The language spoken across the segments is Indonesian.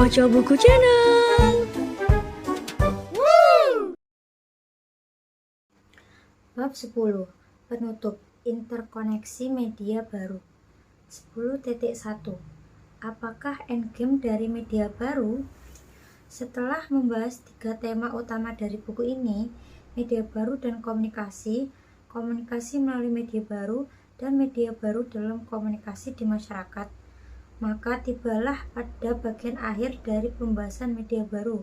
Moco Buku Channel. Bab 10. Penutup. Interkoneksi media baru. 10.1. Apakah endgame dari media baru? Setelah membahas 3 tema utama dari buku ini, media baru dan komunikasi, komunikasi melalui media baru, dan media baru dalam komunikasi di masyarakat, maka tibalah pada bagian akhir dari pembahasan media baru.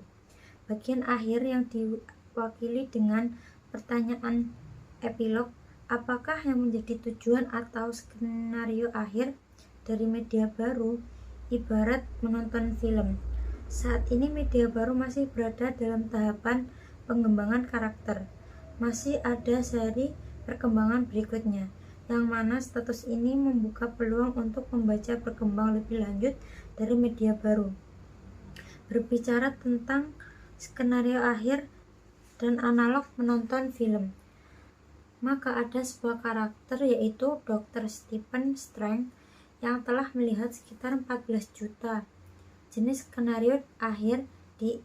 Bagian akhir yang diwakili dengan pertanyaan epilog, apakah yang menjadi tujuan atau skenario akhir dari media baru? Ibarat menonton film. Saat ini media baru masih berada dalam tahapan pengembangan karakter. Masih ada seri perkembangan berikutnya, yang mana status ini membuka peluang untuk membaca berkembang lebih lanjut dari media baru. Berbicara tentang skenario akhir dan analog menonton film, maka ada sebuah karakter, yaitu Dr. Stephen Strange, yang telah melihat sekitar 14 juta jenis skenario akhir di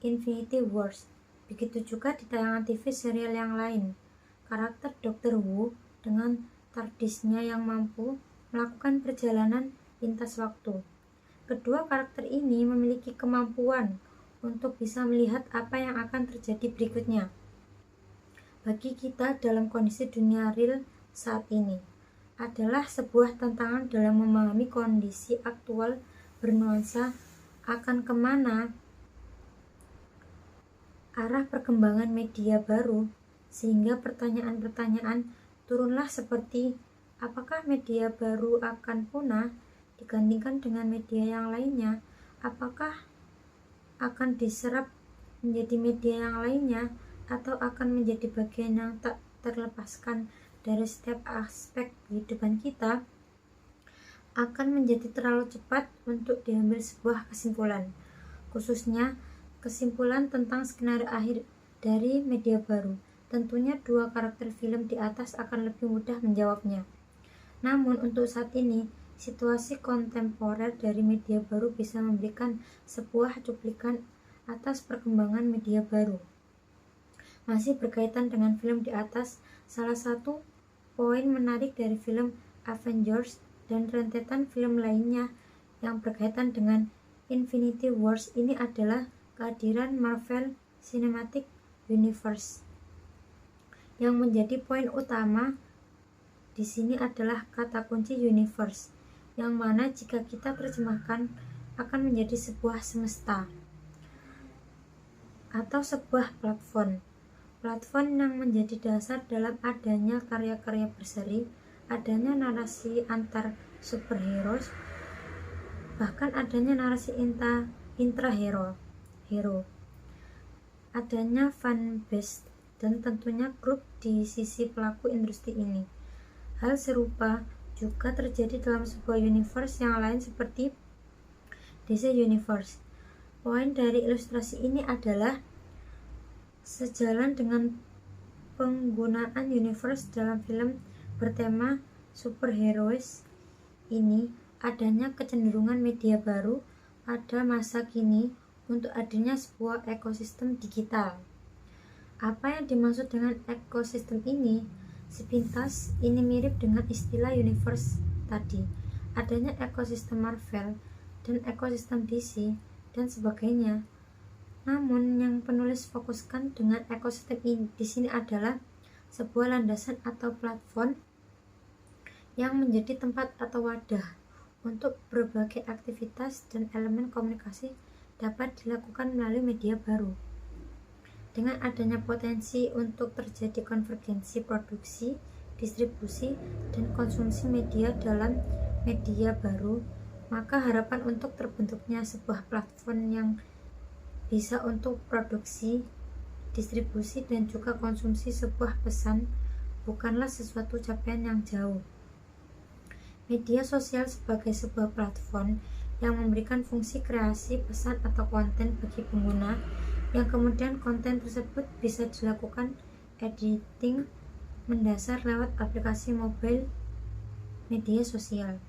Infinity Wars. Begitu juga di tayangan TV serial yang lain. Karakter Dr. Who dengan TARDIS-nya yang mampu melakukan perjalanan lintas waktu. Kedua karakter ini memiliki kemampuan untuk bisa melihat apa yang akan terjadi berikutnya. Bagi kita dalam kondisi dunia real saat ini, adalah sebuah tantangan dalam memahami kondisi aktual bernuansa akan kemana arah perkembangan media baru, sehingga pertanyaan-pertanyaan turunlah seperti apakah media baru akan punah digantikan dengan media yang lainnya, apakah akan diserap menjadi media yang lainnya, atau akan menjadi bagian yang tak terlepaskan dari setiap aspek kehidupan kita, akan menjadi terlalu cepat untuk diambil sebuah kesimpulan, khususnya kesimpulan tentang skenario akhir dari media baru. Tentunya dua karakter film di atas akan lebih mudah menjawabnya. Namun untuk saat ini, situasi kontemporer dari media baru bisa memberikan sebuah cuplikan atas perkembangan media baru. Masih berkaitan dengan film di atas, salah satu poin menarik dari film Avengers dan rentetan film lainnya yang berkaitan dengan Infinity Wars ini adalah kehadiran Marvel Cinematic Universe. Yang menjadi poin utama di sini adalah kata kunci universe, yang mana jika kita terjemahkan akan menjadi sebuah semesta atau sebuah platform yang menjadi dasar dalam adanya karya-karya berseri, adanya narasi antar superhero, bahkan adanya narasi intra-hero, adanya fanbase, dan tentunya grup di sisi pelaku industri ini. Hal serupa juga terjadi dalam sebuah universe yang lain seperti DC Universe. Poin dari ilustrasi ini adalah sejalan dengan penggunaan universe dalam film bertema superheroes ini, adanya kecenderungan media baru pada masa kini untuk adanya sebuah ekosistem digital. Apa yang dimaksud dengan ekosistem ini? Sepintas ini mirip dengan istilah universe tadi, adanya ekosistem Marvel dan ekosistem DC dan sebagainya. Namun yang penulis fokuskan dengan ekosistem ini di sini adalah sebuah landasan atau platform yang menjadi tempat atau wadah untuk berbagai aktivitas dan elemen komunikasi dapat dilakukan melalui media baru. Dengan adanya potensi untuk terjadi konvergensi produksi, distribusi, dan konsumsi media dalam media baru, maka harapan untuk terbentuknya sebuah platform yang bisa untuk produksi, distribusi, dan juga konsumsi sebuah pesan bukanlah sesuatu capaian yang jauh. Media sosial sebagai sebuah platform yang memberikan fungsi kreasi pesan atau konten bagi pengguna, yang kemudian konten tersebut bisa dilakukan editing mendasar lewat aplikasi mobile media sosial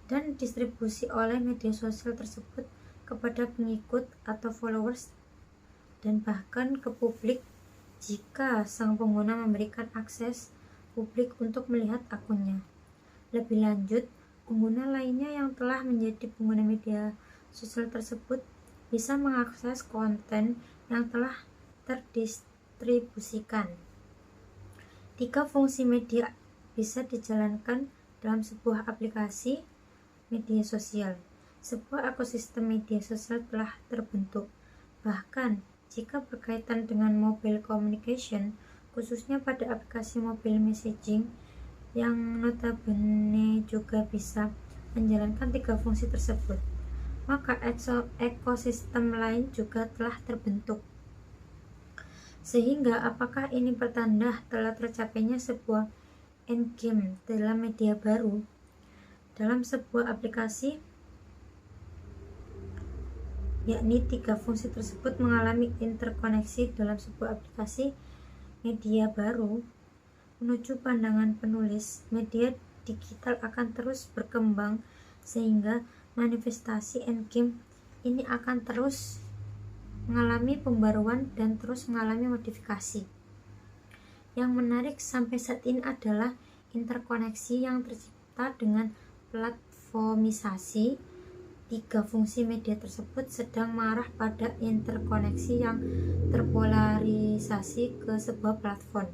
dan distribusi oleh media sosial tersebut kepada pengikut atau followers dan bahkan ke publik jika sang pengguna memberikan akses publik untuk melihat akunnya. Lebih lanjut, pengguna lainnya yang telah menjadi pengguna media sosial tersebut bisa mengakses konten yang telah terdistribusikan. 3 fungsi media bisa dijalankan dalam sebuah aplikasi media sosial. Sebuah ekosistem media sosial telah terbentuk. Bahkan, jika berkaitan dengan mobile communication, khususnya pada aplikasi mobile messaging, yang notabene juga bisa menjalankan 3 fungsi tersebut, maka ekosistem lain juga telah terbentuk. Sehingga apakah ini pertanda telah tercapainya sebuah endgame dalam media baru? Dalam sebuah aplikasi, yakni 3 fungsi tersebut mengalami interkoneksi dalam sebuah aplikasi media baru. Menuju pandangan penulis, media digital akan terus berkembang sehingga manifestasi endgame ini akan terus mengalami pembaruan dan terus mengalami modifikasi. Yang menarik sampai saat ini adalah interkoneksi yang tercipta dengan platformisasi. 3 fungsi media tersebut sedang mengarah pada interkoneksi yang terpolarisasi ke sebuah platform.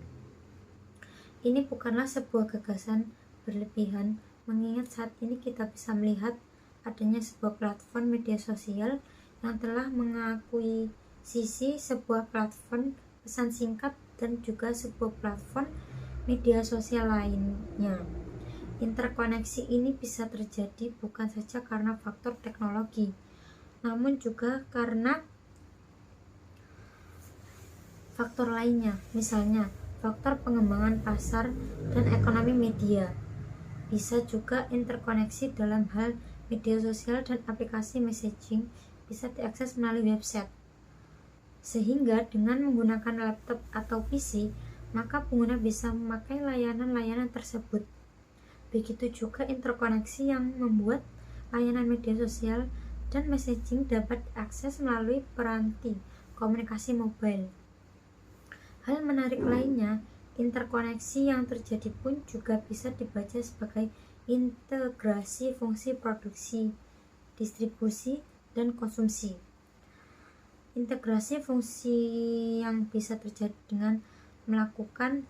Ini bukanlah sebuah gagasan berlebihan, mengingat saat ini kita bisa melihat adanya sebuah platform media sosial yang telah mengakuisisi sebuah platform pesan singkat dan juga sebuah platform media sosial lainnya. Interkoneksi ini bisa terjadi bukan saja karena faktor teknologi, namun juga karena faktor lainnya, misalnya faktor pengembangan pasar dan ekonomi media. Bisa juga interkoneksi dalam hal media sosial dan aplikasi messaging bisa diakses melalui website. Sehingga dengan menggunakan laptop atau PC, maka pengguna bisa memakai layanan-layanan tersebut. Begitu juga interkoneksi yang membuat layanan media sosial dan messaging dapat diakses melalui peranti komunikasi mobile. Hal menarik lainnya, interkoneksi yang terjadi pun juga bisa dibaca sebagai integrasi fungsi produksi, distribusi, dan konsumsi. Integrasi fungsi yang bisa terjadi dengan melakukan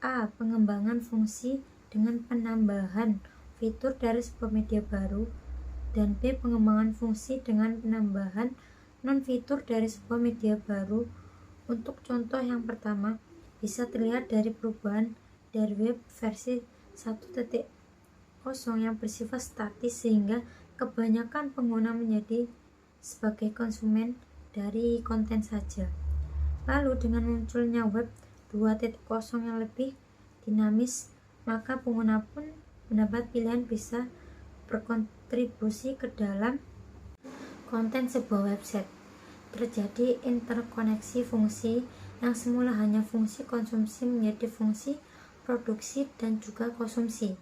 A. Pengembangan fungsi dengan penambahan fitur dari sebuah media baru, dan B. Pengembangan fungsi dengan penambahan non-fitur dari sebuah media baru. Untuk contoh yang pertama, bisa terlihat dari perubahan dari web versi 1.0 yang bersifat statis sehingga kebanyakan pengguna menjadi sebagai konsumen dari konten saja. Lalu dengan munculnya web 2.0 yang lebih dinamis, maka pengguna pun mendapat pilihan bisa berkontribusi ke dalam konten sebuah website. Terjadi interkoneksi fungsi yang semula hanya fungsi konsumsi menjadi fungsi produksi dan juga konsumsi.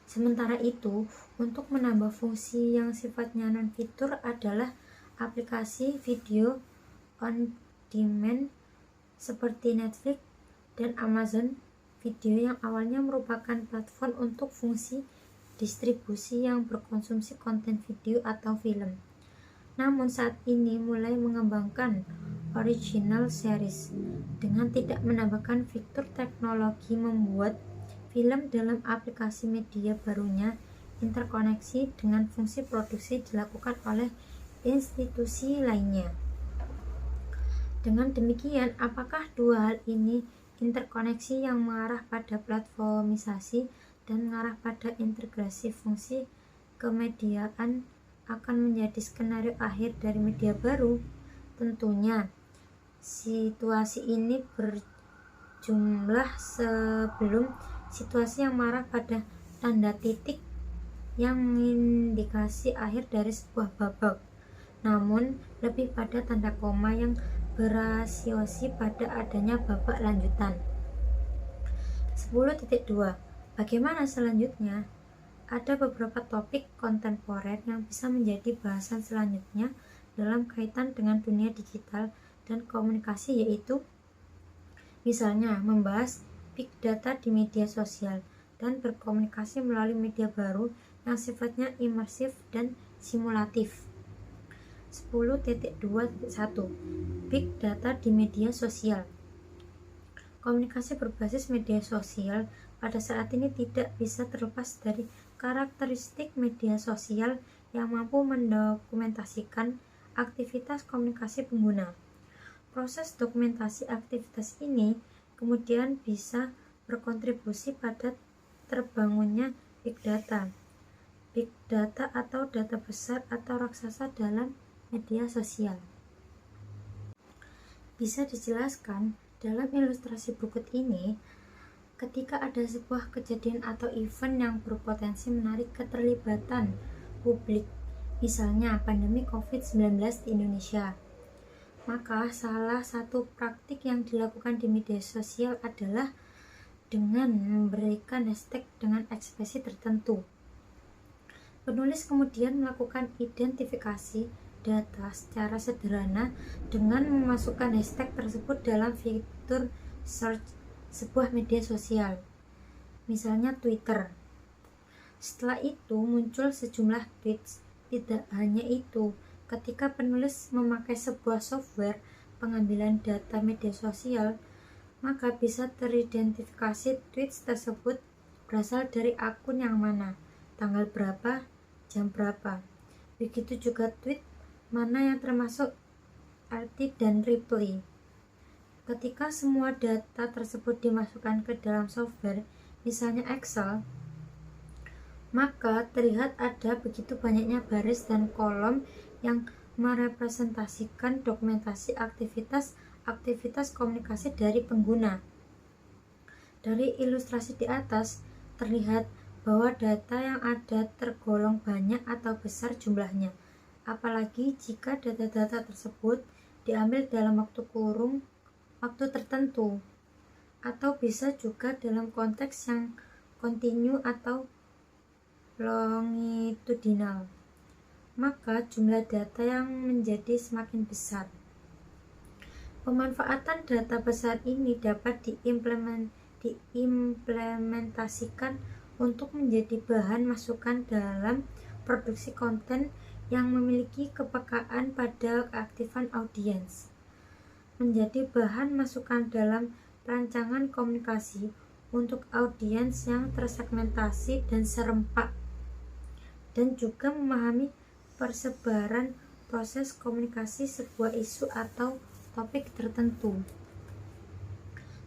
Sementara itu, untuk menambah fungsi yang sifatnya non-fitur adalah aplikasi video on demand seperti Netflix dan Amazon Video yang awalnya merupakan platform untuk fungsi distribusi yang berkonsumsi konten video atau film. Namun saat ini mulai mengembangkan original series dengan tidak menambahkan fitur teknologi membuat film dalam aplikasi media barunya. Interkoneksi dengan fungsi produksi dilakukan oleh institusi lainnya. Dengan demikian, apakah dua hal ini, interkoneksi yang mengarah pada platformisasi dan mengarah pada integrasi fungsi kemediaan, akan menjadi skenario akhir dari media baru? Tentunya situasi ini berjumlah sebelum situasi yang mengarah pada tanda titik yang mengindikasi akhir dari sebuah babak, namun lebih pada tanda koma yang berasosiasi pada adanya babak lanjutan. 10.2. Bagaimana selanjutnya? Ada beberapa topik kontemporer yang bisa menjadi bahasan selanjutnya dalam kaitan dengan dunia digital dan komunikasi, yaitu misalnya membahas big data di media sosial dan berkomunikasi melalui media baru yang sifatnya imersif dan simulatif. 10.2.1 Big data di media sosial. Komunikasi berbasis media sosial pada saat ini tidak bisa terlepas dari karakteristik media sosial yang mampu mendokumentasikan aktivitas komunikasi pengguna. Proses dokumentasi aktivitas ini kemudian bisa berkontribusi pada terbangunnya big data. Big data atau data besar atau raksasa dalam media sosial. Bisa dijelaskan dalam ilustrasi berikut ini, ketika ada sebuah kejadian atau event yang berpotensi menarik keterlibatan publik, misalnya pandemi COVID-19 di Indonesia, maka salah satu praktik yang dilakukan di media sosial adalah dengan memberikan hashtag dengan ekspresi tertentu. Penulis kemudian melakukan identifikasi data secara sederhana dengan memasukkan hashtag tersebut dalam fitur search sebuah media sosial, misalnya Twitter. Setelah itu muncul sejumlah tweets. Tidak hanya itu, ketika penulis memakai sebuah software pengambilan data media sosial, maka bisa teridentifikasi tweets tersebut berasal dari akun yang mana, tanggal berapa, jam berapa. Begitu juga tweet mana yang termasuk arti dan reply. Ketika semua data tersebut dimasukkan ke dalam software, misalnya Excel, maka terlihat ada begitu banyaknya baris dan kolom yang merepresentasikan dokumentasi aktivitas komunikasi dari pengguna. Dari ilustrasi di atas, terlihat bahwa data yang ada tergolong banyak atau besar jumlahnya, apalagi jika data-data tersebut diambil dalam waktu tertentu, atau bisa juga dalam konteks yang kontinu atau longitudinal, maka jumlah data yang menjadi semakin besar. Pemanfaatan data besar ini dapat diimplementasikan untuk menjadi bahan masukan dalam produksi konten yang memiliki kepekaan pada keaktifan audiens, menjadi bahan masukan dalam perancangan komunikasi untuk audiens yang tersegmentasi dan serempak, dan juga memahami persebaran proses komunikasi sebuah isu atau topik tertentu.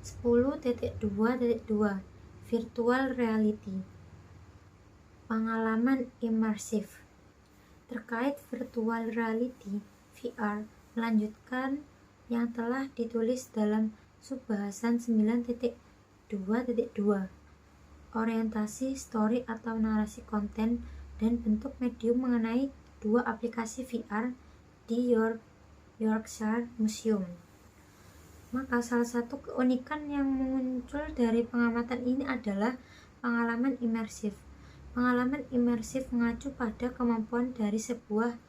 10.2.2 Virtual Reality. Pengalaman imersif. Terkait virtual reality (VR), melanjutkan yang telah ditulis dalam subbahasan 9.2.2 orientasi story atau narasi konten dan bentuk medium mengenai dua aplikasi VR di Yorkshire Museum. Maka salah satu keunikan yang muncul dari pengamatan ini adalah pengalaman imersif. Pengalaman imersif mengacu pada kemampuan dari sebuah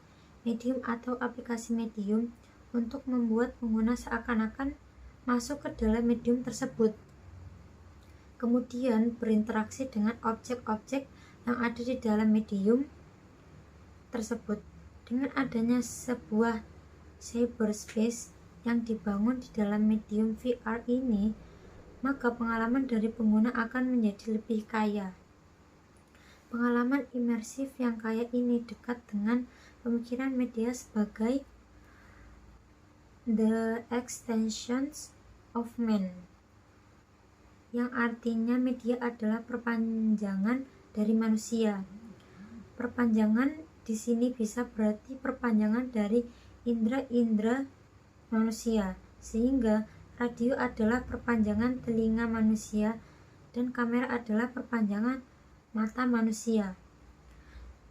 medium atau aplikasi medium untuk membuat pengguna seakan-akan masuk ke dalam medium tersebut, kemudian berinteraksi dengan objek-objek yang ada di dalam medium tersebut. Dengan adanya sebuah cyberspace yang dibangun di dalam medium VR ini, maka pengalaman dari pengguna akan menjadi lebih kaya. Pengalaman imersif yang kaya ini dekat dengan pemikiran media sebagai the extensions of man, yang artinya media adalah perpanjangan dari manusia. Perpanjangan di sini bisa berarti perpanjangan dari indera-indera manusia, sehingga radio adalah perpanjangan telinga manusia dan kamera adalah perpanjangan mata manusia.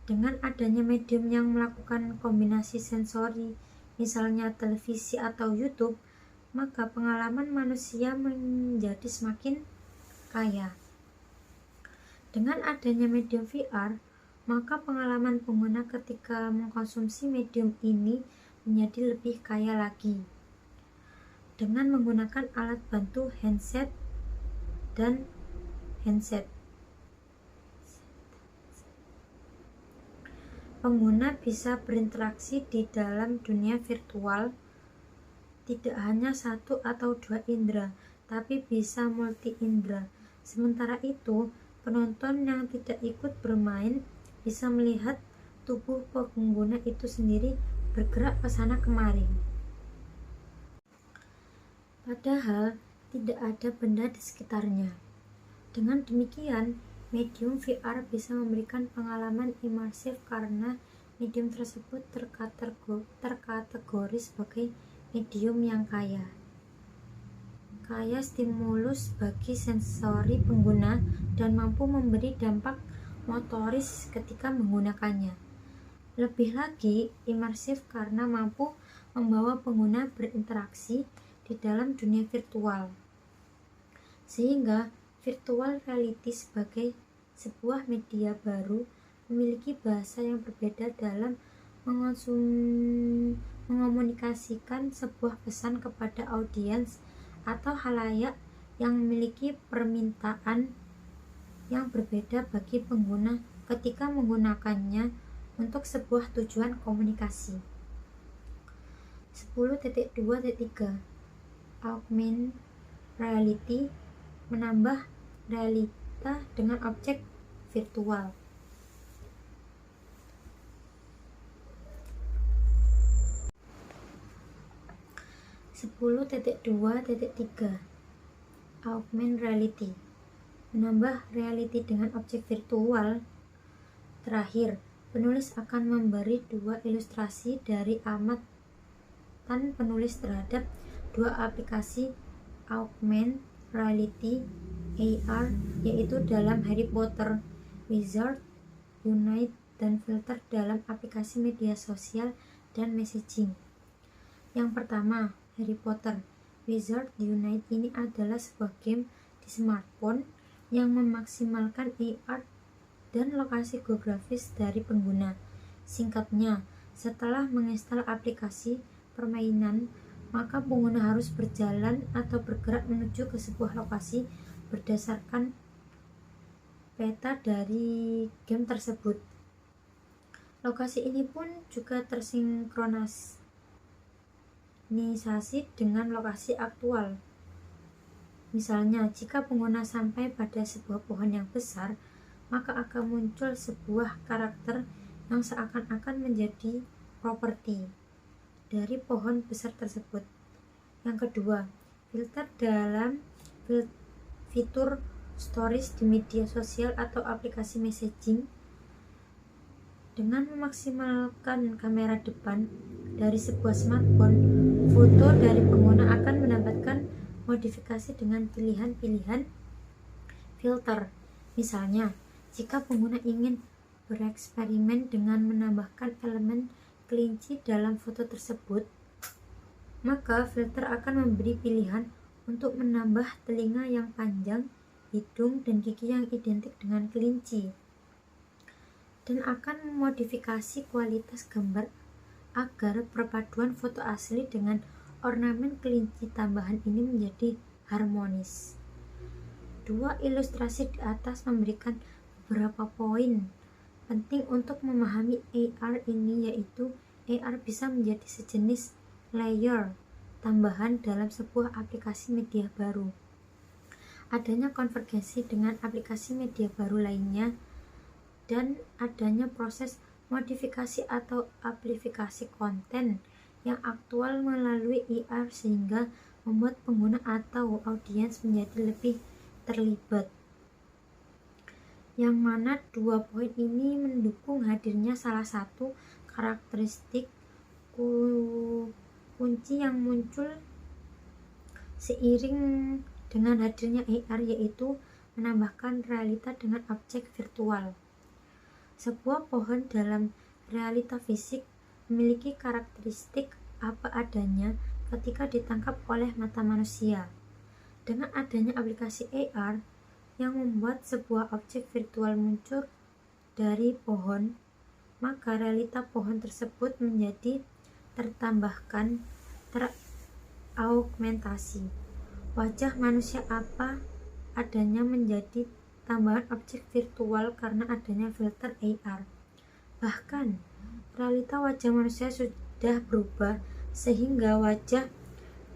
Dengan adanya medium yang melakukan kombinasi sensori, misalnya televisi atau YouTube, maka pengalaman manusia menjadi semakin kaya. Dengan adanya medium VR, maka pengalaman pengguna ketika mengkonsumsi medium ini menjadi lebih kaya lagi dengan menggunakan alat bantu headset dan handset. Pengguna bisa berinteraksi di dalam dunia virtual tidak hanya satu atau dua indera, tapi bisa multi indera. Sementara itu, penonton yang tidak ikut bermain bisa melihat tubuh pengguna itu sendiri bergerak ke sana kemari. Padahal tidak ada benda di sekitarnya. Dengan demikian, medium VR bisa memberikan pengalaman imersif karena medium tersebut terkategori sebagai medium yang kaya stimulus bagi sensori pengguna dan mampu memberi dampak motoris ketika menggunakannya. Lebih lagi, imersif karena mampu membawa pengguna berinteraksi di dalam dunia virtual. Sehingga virtual reality sebagai sebuah media baru memiliki bahasa yang berbeda dalam mengomunikasikan sebuah pesan kepada audiens atau khalayak yang memiliki permintaan yang berbeda bagi pengguna ketika menggunakannya untuk sebuah tujuan komunikasi. 10.2.3 Augmented reality menambah realita dengan objek virtual. Augmented reality menambah reality dengan objek virtual. Terakhir, penulis akan memberi dua ilustrasi dari amatan penulis terhadap dua aplikasi augmented reality AR, yaitu dalam Harry Potter Wizards Unite dan filter dalam aplikasi media sosial dan messaging. Yang pertama, Harry Potter Wizards Unite ini adalah sebuah game di smartphone yang memaksimalkan AR dan lokasi geografis dari pengguna. Singkatnya, setelah menginstal aplikasi permainan, maka pengguna harus berjalan atau bergerak menuju ke sebuah lokasi berdasarkan peta dari game tersebut. Lokasi ini pun juga tersinkronisasi dengan lokasi aktual. Misalnya, jika pengguna sampai pada sebuah pohon yang besar, maka akan muncul sebuah karakter yang seakan-akan menjadi properti dari pohon besar tersebut. Yang kedua, filter dalam fitur stories di media sosial atau aplikasi messaging. Dengan memaksimalkan kamera depan dari sebuah smartphone, foto dari pengguna akan mendapatkan modifikasi dengan pilihan-pilihan filter. Misalnya, jika pengguna ingin bereksperimen dengan menambahkan elemen kelinci dalam foto tersebut, maka filter akan memberi pilihan untuk menambah telinga yang panjang, hidung, dan gigi yang identik dengan kelinci, dan akan memodifikasi kualitas gambar agar perpaduan foto asli dengan ornamen kelinci tambahan ini menjadi harmonis. Dua ilustrasi di atas memberikan beberapa poin penting untuk memahami AR ini, yaitu AR bisa menjadi sejenis layer tambahan dalam sebuah aplikasi media baru. Adanya konvergensi dengan aplikasi media baru lainnya, dan adanya proses modifikasi atau amplifikasi konten yang aktual melalui AR sehingga membuat pengguna atau audiens menjadi lebih terlibat. Yang mana dua poin ini mendukung hadirnya salah satu karakteristik kunci yang muncul seiring dengan hadirnya AR, yaitu menambahkan realita dengan objek virtual. Sebuah pohon dalam realita fisik memiliki karakteristik apa adanya ketika ditangkap oleh mata manusia. Dengan adanya aplikasi AR, yang membuat sebuah objek virtual muncul dari pohon, maka realita pohon tersebut menjadi tertambahkan, teraugmentasi. Wajah manusia apa adanya menjadi tambahan objek virtual karena adanya filter AR. Bahkan, realita wajah manusia sudah berubah sehingga wajah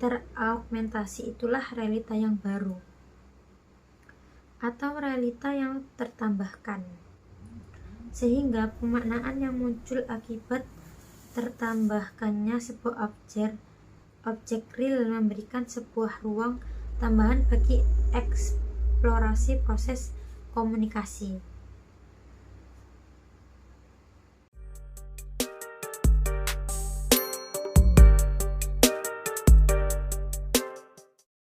teraugmentasi itulah realita yang baru atau realita yang tertambahkan, sehingga pemaknaan yang muncul akibat tertambahkannya sebuah objek real memberikan sebuah ruang tambahan bagi eksplorasi proses komunikasi.